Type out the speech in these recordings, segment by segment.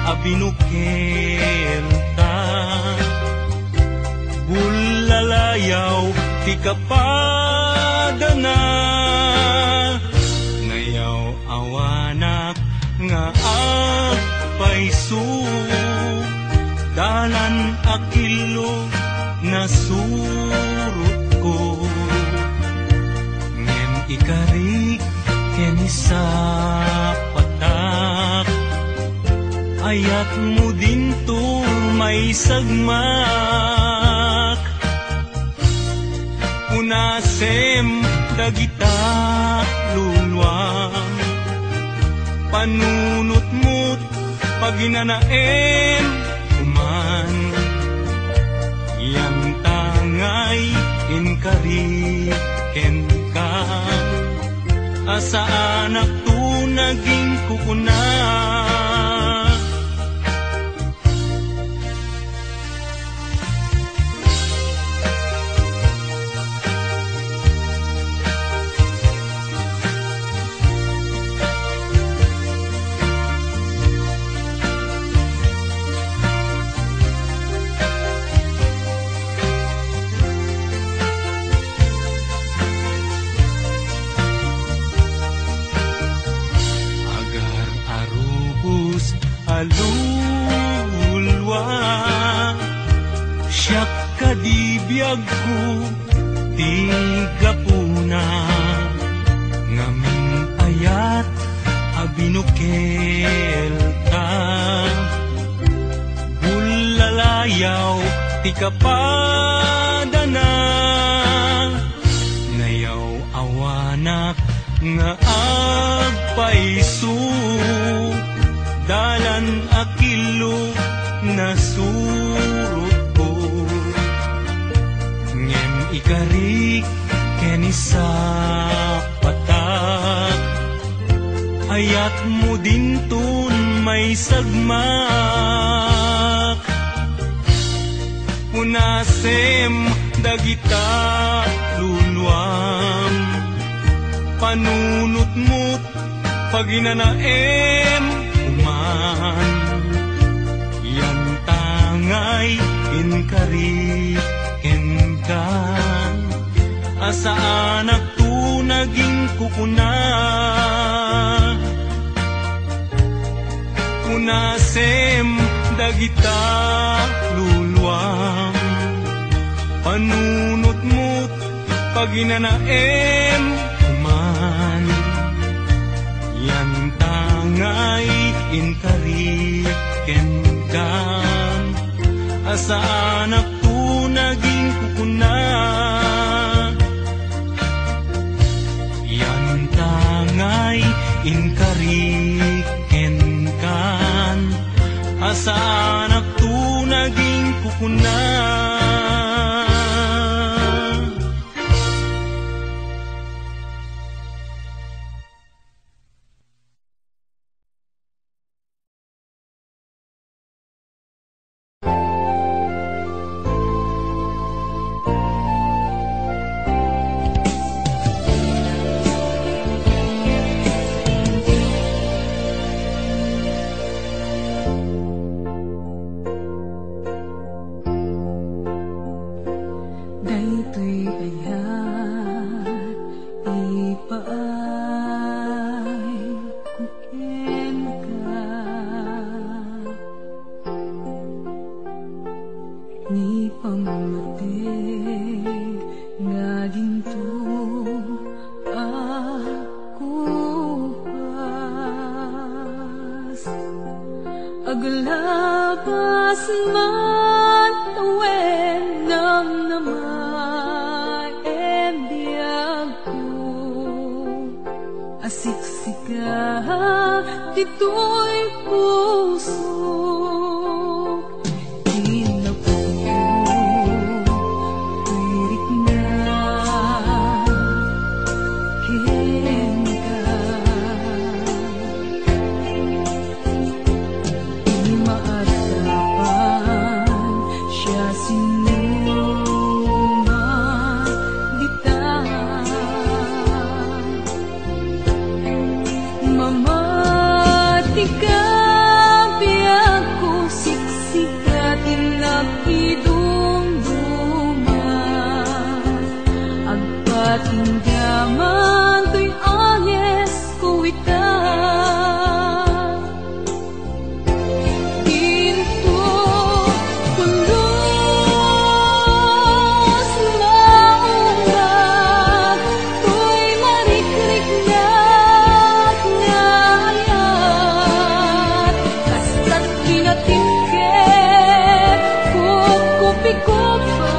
abinukel ka. Bulalayaw ti kapadana, ngayaw awanak nga agpaiso. Dalan akilo nasurot ko, ngem ikarik ken sa patak. Ayat mo din to may sagmak, unasem dagita lulwang. Panunot mo't paginanaem kuman, yang tangay inkariken ka. Asa anak to naging kukuna, alulwa. Siyak kadibiyag ko tigapuna, ngaming ayat abinukel ka. Bulalayaw ti kapadana, ngayaw awanak nga agpaiso. Dalan akilo nasurot ko, ngem ikarik ken sa patak. Ayat mo din tun may sagmak, unasem dagita luluam. Panunot mo't paginanaem kuman, yan tangay inkariken kan. Asa anak to naging kukuna, unasem dagita luluam. Panunot mo't paginanaem kuman, yan tangay inkariken kan. Asa anak to naging kukuna, yan tangay inkariken kan. Asa anak to naging kukuna. Aglabas man tuwen nam namay biyag ko, asiksika dito'y puso. Mamatika biya Agpatinggaman to'y anyes kuwitan. Ginto pulos maungat, to'y mariklik ngayat. Kasta't kinatiket, kukupi-kupa,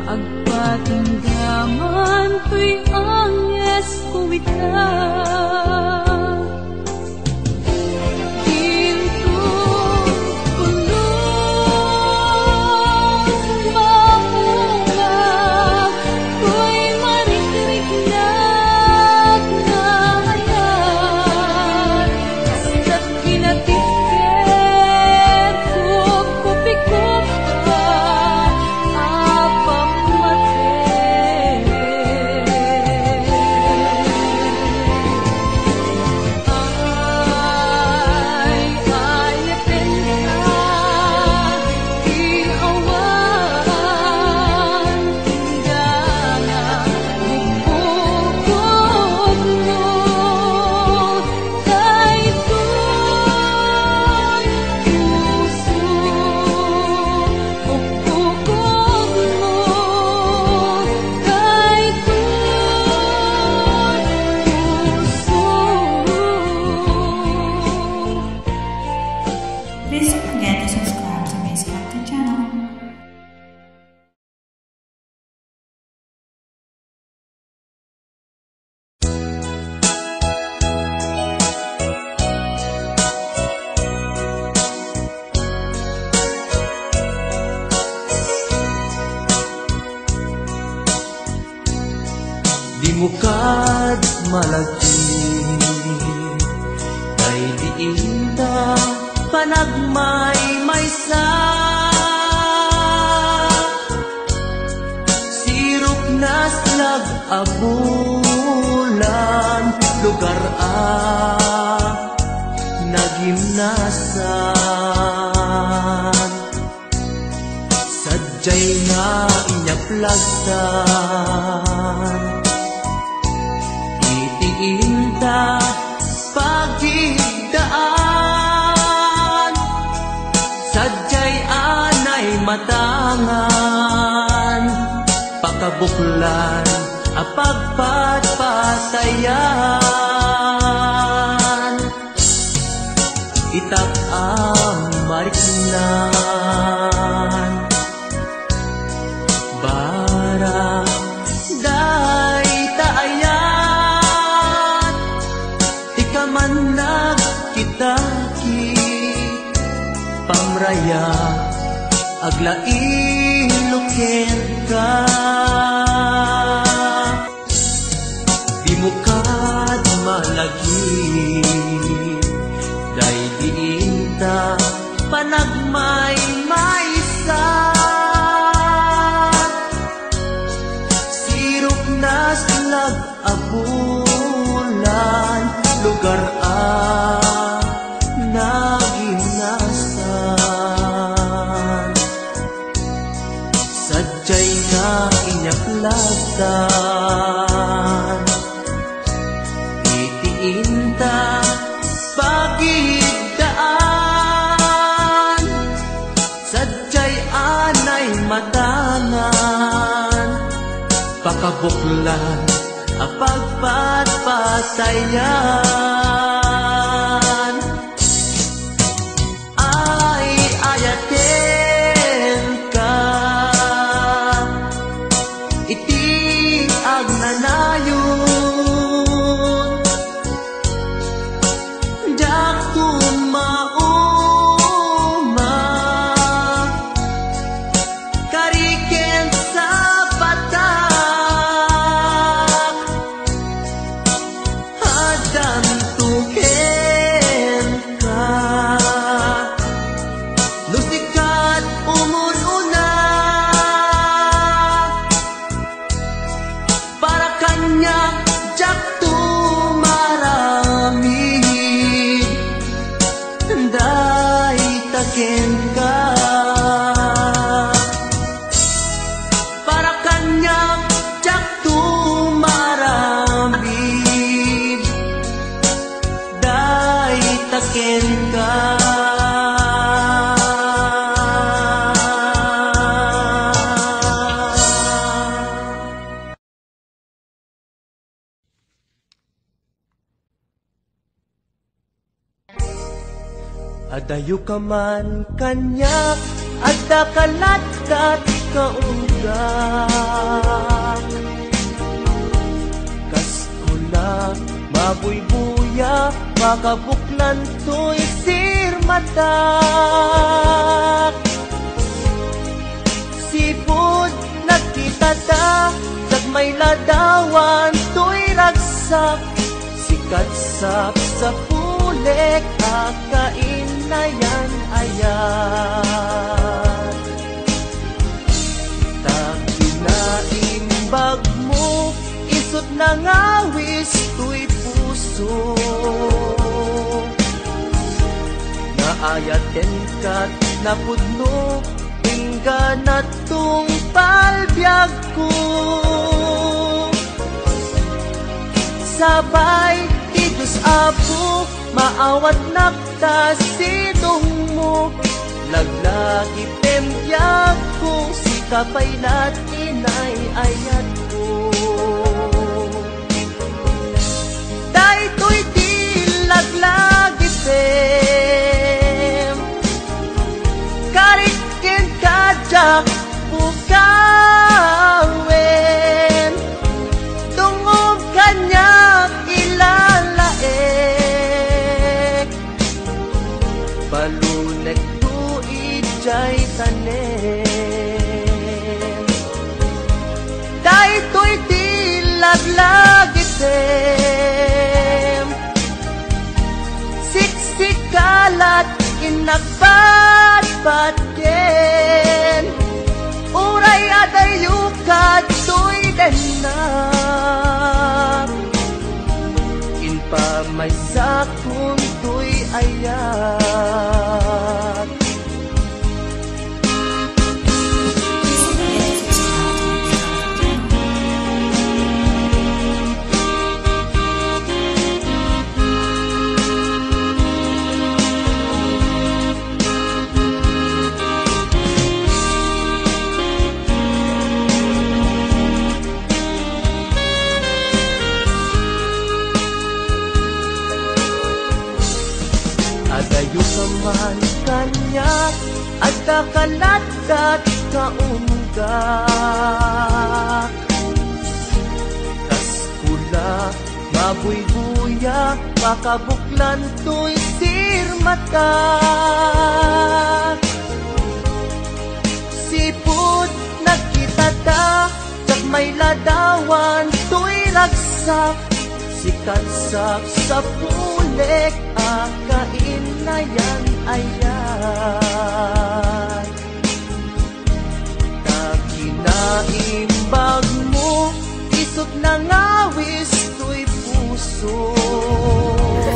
agpatinggaman to'y anyes kuwitan. Ginto pulos maungat, to'y mariklik ngayat. Kasta't kinatiket, kukupi-kupa, Please don't forget to subscribe to my Scatter channel. Di mo kad malagi, kay diinda panagmay-maysa. Sirup na slag abulan, lugar nagimnasan. Sadyay nga inyap lagsan, itiinta pagigdaan. Sadyay anay matangan, pakabuklan apagpatpatayan. Itak ang mariknan, bara day taayan. Ikaman nagkitaki, pamraya aglain luker ka. Di mo kad malagi, day diinta panagmay-maysa. Sirup na slag abulan, lugar naginasan. Sadyay nga inyap lagsan, makabuklan ang pagpatpatayan ay ayaten ka iti agnanayon dak tumauma kariken sa batak hadam tuken ka lusikat umuruna para kanya jak tumarami day taken ka para kanya jak tumarami day taken ka adayo ka man kanya adda kalatkat kaunggak kaskula mabuybuya makabuklan to'y sirmatak sipod nagkita ta may ladawan to'y ragsak sikatsap sa pulek akain na yan ayan takinaimbag mo isot na ngawis to'y puso naayaten kat napudno ingga na tong palbiag ko sabay ti Diyos Apo maawat nagtasidong mo laglagi pembyag ko si kapaylat inay ayat ko daytoy di laglagi pem karikin kajak bukawen tungog kanya ilalaek balunek tu ijay tanem daytoy di laglagitem siksikalat inagbatbatken uray adayukat to'y denar inpamay sakun to'y ayat adayo ka man kanya at kakalatkat kaunggak kaskula mabuybuya makabuklan to'y sirmatak sipud nagkita ta jak may ladawan to'y ragsak sikatsap sa pulek akain na yan ayan takinaimbag mo isot na ngawis to'y puso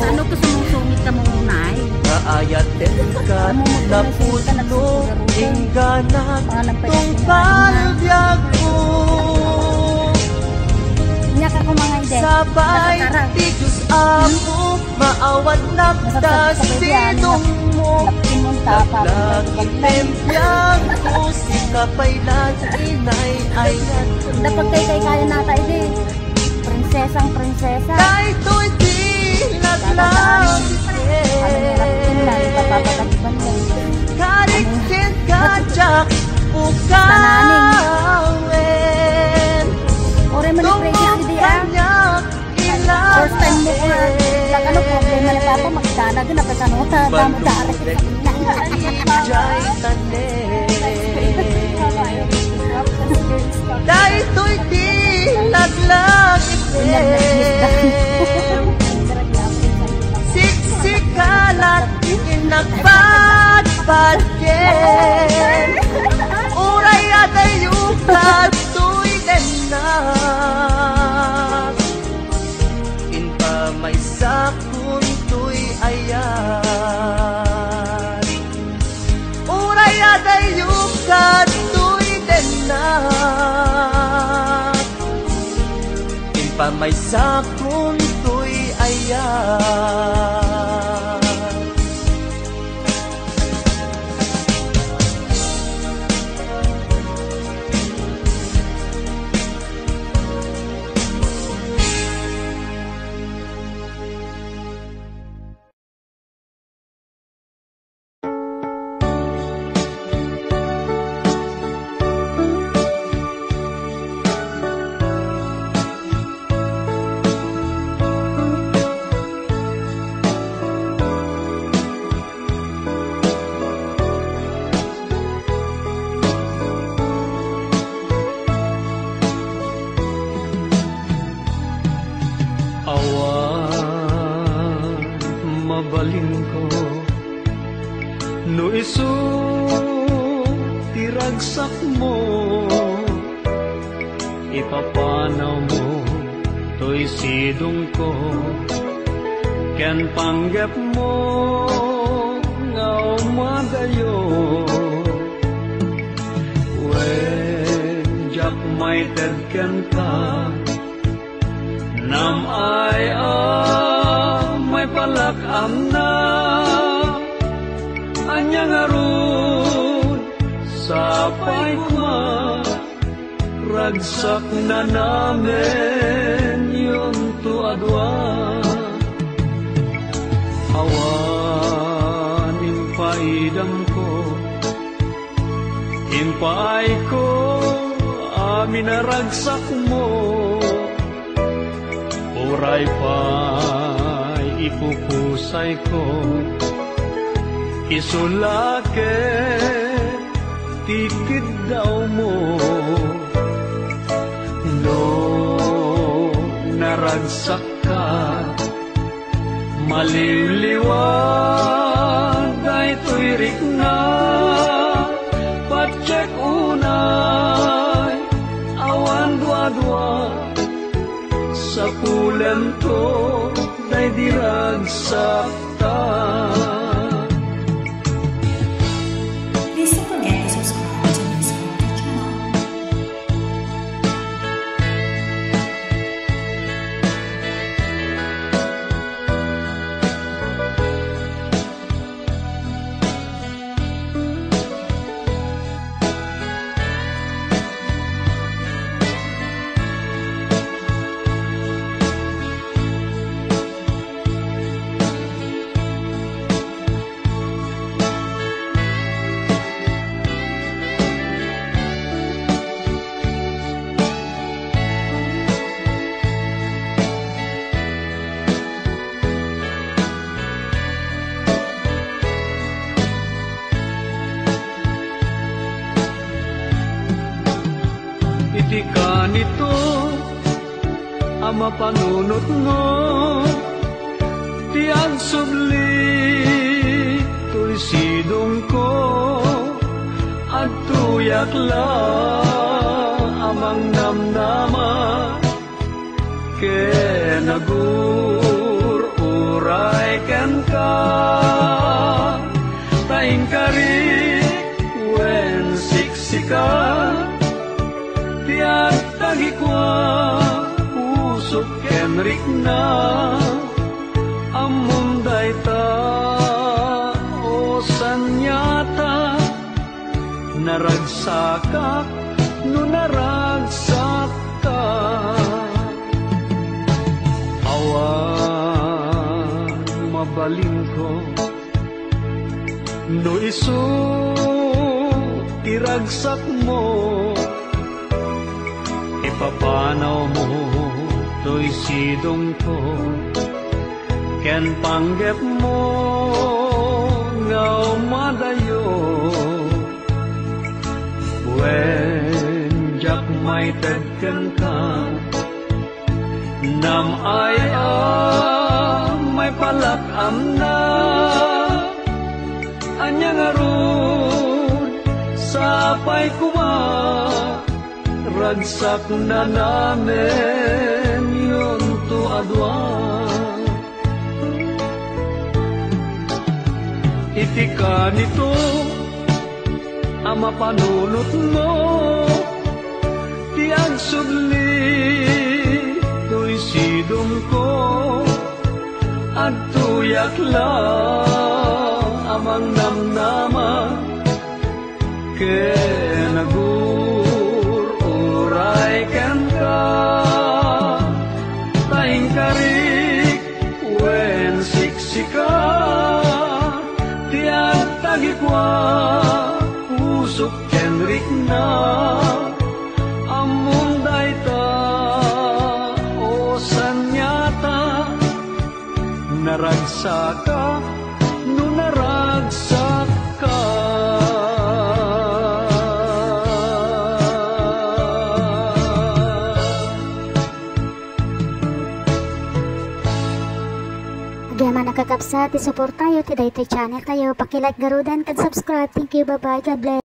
ano to sumusungit ka mong unay? Naayaten ka na puno ingganat tong palbyag ko sabay ti Diyos Apo maawat nagtasidong mo Lagitem yang musika pailan inay ayan. Dapat kay kaya nata ide. Prinsesang prinsesa. Kay to'y di kariktin kajak ukawin. Ore man i-predict di ah. First time mo ko sa ano problema ni Papa magdana din na kasano ta damo tarik. Jay tane. Dahil to'y di laglagipin. Siksikalat inagpadpadkin. Uray at ayukat to'y denak. Inpa may sakun to'y ayan. Uray at ayukat to'y denak. Inpa may sakun to'y ayan. No isu tiragsak mo, ipapanaw mo to'y sidong ko. Ken panggap mo nga umadayo. When jak may tedken ka, nam ay may palakam na. Anya ngarun sapay kuma, ragsak na namin yung tuadwa. Awan impaidam ko, impay ko, amin na ragsak mo. Uray pa'y ipupusay ko, isulake tikid daw mo. No naragsak ka, maliliwan day tuirik na. Patsek unay awan dua-dua, sa pulen to day diragsak ta. Itika nito ama panunot mo, tiang subli to'y sidong ko, at tuyak la amang namnama. Ke nagur-uray ken ka, taing kari wen siksika. Tiyak tagikwa usok kenrik na, amunday ta o san sanyata naragsakak no naragsak ka. Awan mabalin ko no isu iragsak mo, ipapanaw mo to'y sidong ko, ken panggep mo nga umadayo. When jak may tedken ka, nam ay may palakam na, anyang arun sapay kuwa, ragsak na namin yun to adwa. Iti ka nito ama panunot mo, tiang sudli to'y sidong ko, at tuyak lang amang namnama, ken nagururay ken ka, taing karik wen siksika, tiang tagikwa usok kenrik na, among dayta o sanyata naragsaka no naragsak ka. Agyaman nakakapsa, ti support tayo, ti daytoy channel tayo, pakilike garudan, kan subscribe. Thank you, bye bye, God bless.